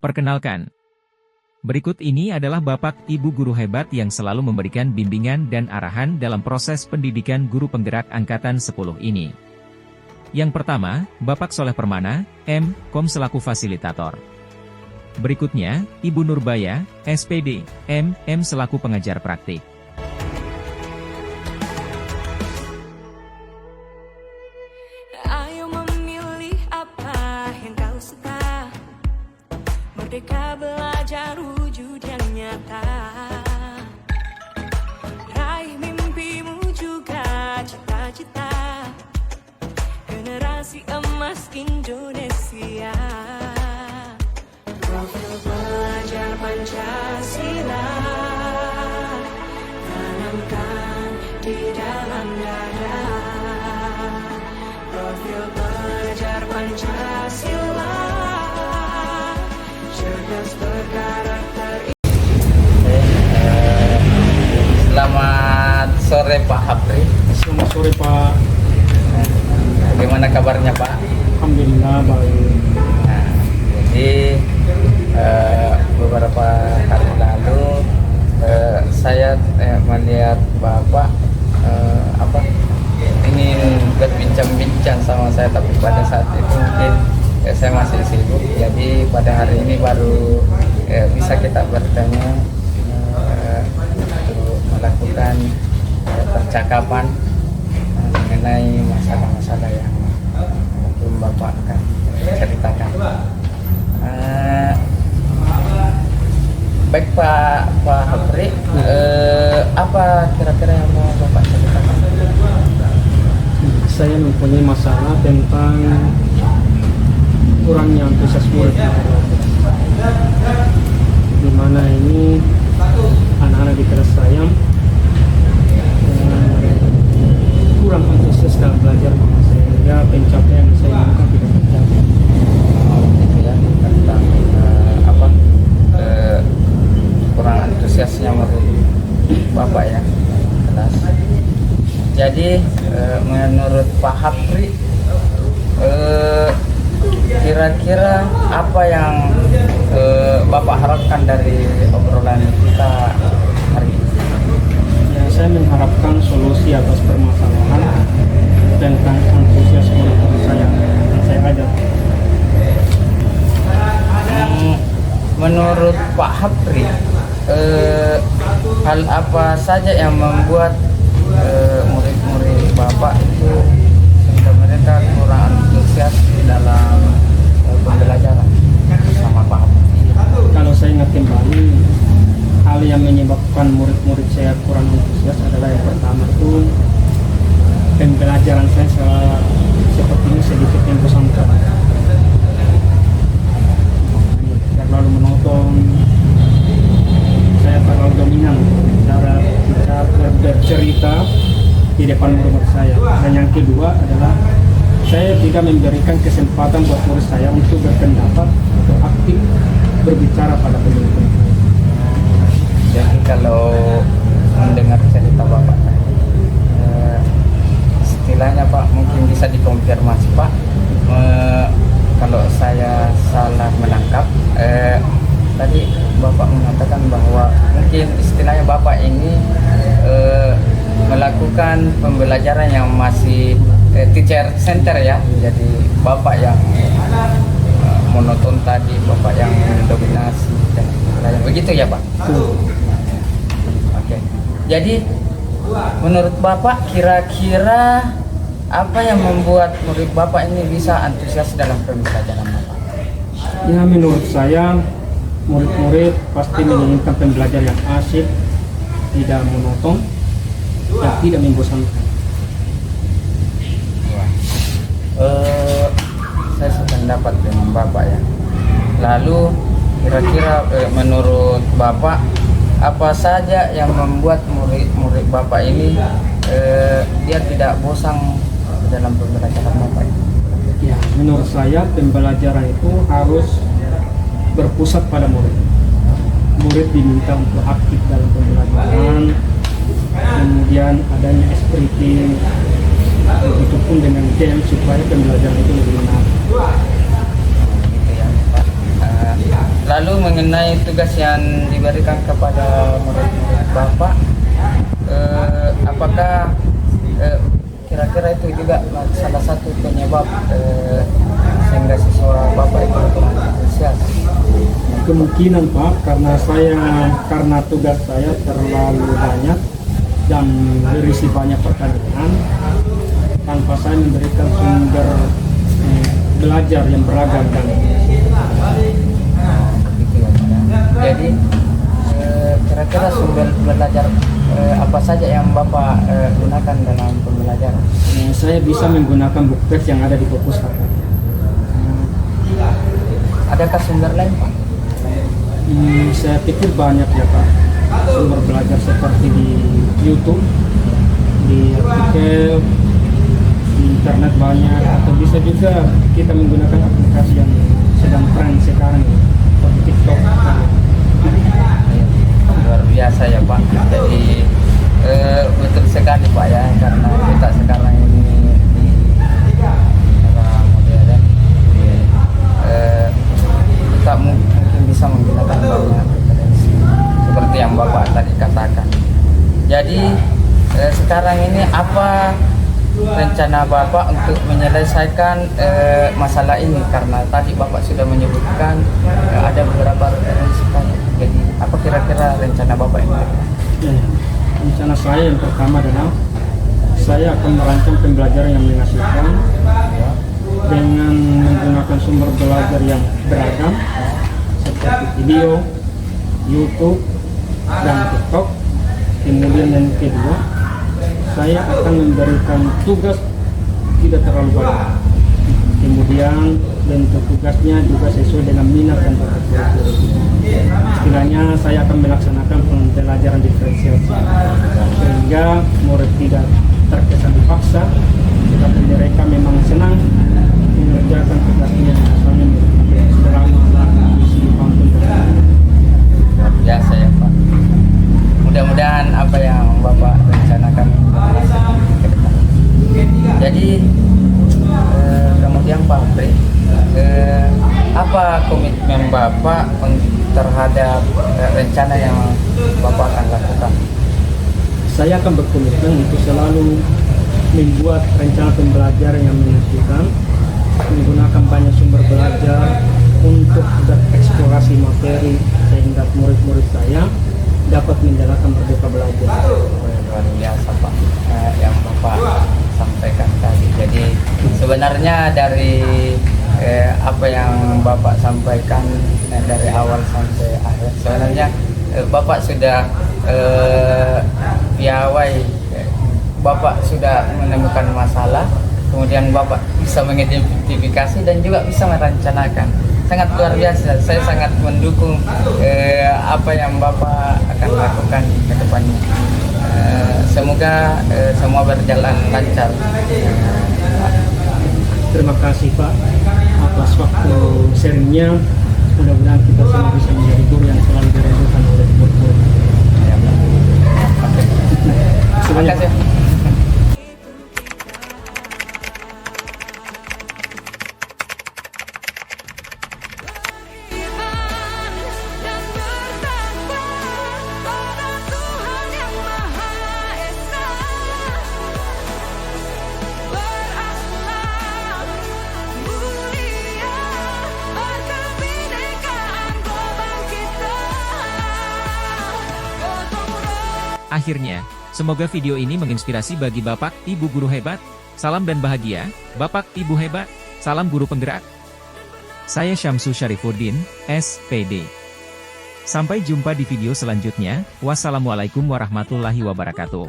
Perkenalkan, berikut ini adalah Bapak Ibu guru hebat yang selalu memberikan bimbingan dan arahan dalam proses pendidikan guru penggerak angkatan 10 ini. Yang pertama, Bapak Soleh Permana, M.Com selaku fasilitator. Berikutnya, Ibu Nurbaya, SPD, M.M selaku pengajar praktik. Ayo memilih apa yang kau suka, merdeka belajar wujud yang nyata. Raih mimpimu juga cita-cita, generasi emas Indonesia. Profil pelajar Pancasila, tanamkan di dalam dada. Profil pelajar Pancasila, cerdas berkarakter. Selamat sore Pak Hapri. Selamat sore Pak. Bagaimana kabarnya Pak? Alhamdulillah baik. Nah, jadi beberapa hari lalu saya melihat Bapak ingin berbincang-bincang sama saya, tapi pada saat itu mungkin saya masih sibuk. Jadi pada hari ini baru bisa kita bertemu untuk melakukan percakapan mengenai masalah-masalah yang mungkin Bapak akan ceritakan. Baik Pak Hapri, apa kira-kira yang mau Bapak ceritakan? Saya mempunyai masalah tentang kurangnya antusiasme di mana ini anak-anak di kelas saya kurang antusias dalam belajar, sehingga pencapaian saya inginkan tidak tercapai. Gitu ya, tentang kurang antusiasnya menurut Bapak ya kelas. Jadi menurut Pak Hapri, kira-kira apa yang Bapak harapkan dari obrolan kita hari ini? Ya, saya mengharapkan solusi atas permasalahan tentang antusiasme guru saya yang saya ajar. Menurut Pak Hapri, hal apa saja yang membuat murid-murid Bapak itu sehingga mereka kurang antusias dalam pembelajaran sama Pak Hapri? Kalau saya ingat kembali, hal yang menyebabkan murid-murid saya kurang antusias adalah yang pertama itu pembelajaran saya seperti ini sedikit membosankan. Terlalu monoton, saya terlalu dominan cara bercerita di depan murid saya. Dan yang kedua adalah saya tidak memberikan kesempatan buat murid saya untuk berpendapat atau aktif berbicara pada pemimpin. Jadi kalau mendengar cerita Bapak tadi, istilahnya Pak mungkin bisa dikonfirmasi Pak, kalau saya salah menangkap, tadi Bapak mengatakan bahwa mungkin istilahnya Bapak ini melakukan pembelajaran yang masih teacher center ya. Jadi Bapak yang monoton tadi, Bapak yang mendominasi dan lain begitu ya Pak? Oke. Jadi menurut Bapak kira-kira apa yang membuat murid Bapak ini bisa antusias dalam pembelajaran Bapak? Ya, menurut saya murid-murid pasti menginginkan pembelajaran yang asik, tidak monoton, dan tidak membosankan. Saya sependapat dengan Bapak ya. Lalu kira-kira menurut Bapak apa saja yang membuat murid-murid Bapak ini dia tidak bosan dalam pembelajaran Bapak? Ya, menurut saya pembelajaran itu harus berpusat pada murid. Murid diminta untuk aktif dalam pembelajaran, kemudian adanya espriti, begitupun dengan game supaya pembelajaran itu lebih menarik. Gitu ya Pak. Lalu mengenai tugas yang diberikan kepada murid-murid Bapak, apakah kira-kira itu juga salah satu penyebab sehingga siswa Bapak itu kurang antusias? Kemungkinan Pak, karena tugas saya terlalu banyak dan berisi banyak pertanyaan tanpa saya memberikan sumber belajar yang beragam dan Begitu ya, Pak, ya. Jadi kira-kira sumber belajar apa saja yang Bapak gunakan dalam pembelajaran? saya bisa menggunakan buku teks yang ada di perpustakaan. Adakah sumber lain, Pak? Saya pikir banyak ya Pak, sumber belajar seperti di YouTube, di artikel, di internet banyak, atau bisa juga kita menggunakan aplikasi yang sedang tren sekarang seperti TikTok. Luar biasa ya Pak. Jadi betul sekali Pak ya, karena kita sekarang ini di era modern, kita mungkin bisa menggunakan banyak referensi seperti yang Bapak tadi katakan. Jadi sekarang ini apa rencana Bapak untuk menyelesaikan masalah ini, karena tadi Bapak sudah menyebutkan ada beberapa referensi. Jadi apa kira-kira rencana Bapak ini? Rencana saya yang pertama adalah saya akan merancang pembelajaran yang menghasilkan dengan menggunakan sumber belajar yang beragam seperti video, YouTube, dan TikTok. Kemudian yang kedua, saya akan memberikan tugas tidak terlalu banyak. Kemudian bentuk tugasnya juga sesuai dengan minat dan bakat murid. Istilahnya saya akan melaksanakan pembelajaran diferensial sehingga murid tidak terkesan dipaksa, tetapi mereka memang senang mengerjakan tugasnya, misalnya selama isi pantun. Luar biasa ya Pak. Mudah-mudahan apa yang Bapak rencanakan ke depan. Jadi kemudian Pak Pri, apa komitmen Bapak terhadap rencana yang Bapak akan lakukan? Saya akan berkomitmen untuk selalu membuat rencana pembelajaran yang menghasilkan, menggunakan banyak sumber belajar untuk bereksplorasi materi sehingga murid-murid saya dapat menjalankan merdeka belajar. Luar biasa Pak yang Bapak sampaikan tadi. Jadi sebenarnya dari apa yang Bapak sampaikan dari awal sampai akhir, sebenarnya Bapak sudah piawai, Bapak sudah menemukan masalah, kemudian Bapak bisa mengidentifikasi dan juga bisa merencanakan. Sangat luar biasa. Saya sangat mendukung apa yang Bapak akan lakukan ke depannya. Semoga semua berjalan lancar. Terima kasih Pak atas waktu sharingnya. Mudah-mudahan kita semua bisa menjadi guru yang selalu dirindukan oleh murid-murid. Terima kasih. Dan bertakwa pada Tuhan yang Maha Esa, berakhlak mulia, berkebinekaan global kita. Gotong royong. Akhirnya, semoga video ini menginspirasi bagi Bapak, Ibu guru hebat. Salam dan bahagia, Bapak, Ibu hebat. Salam guru penggerak. Saya Syamsu Syarifuddin, SPD. Sampai jumpa di video selanjutnya. Wassalamualaikum warahmatullahi wabarakatuh.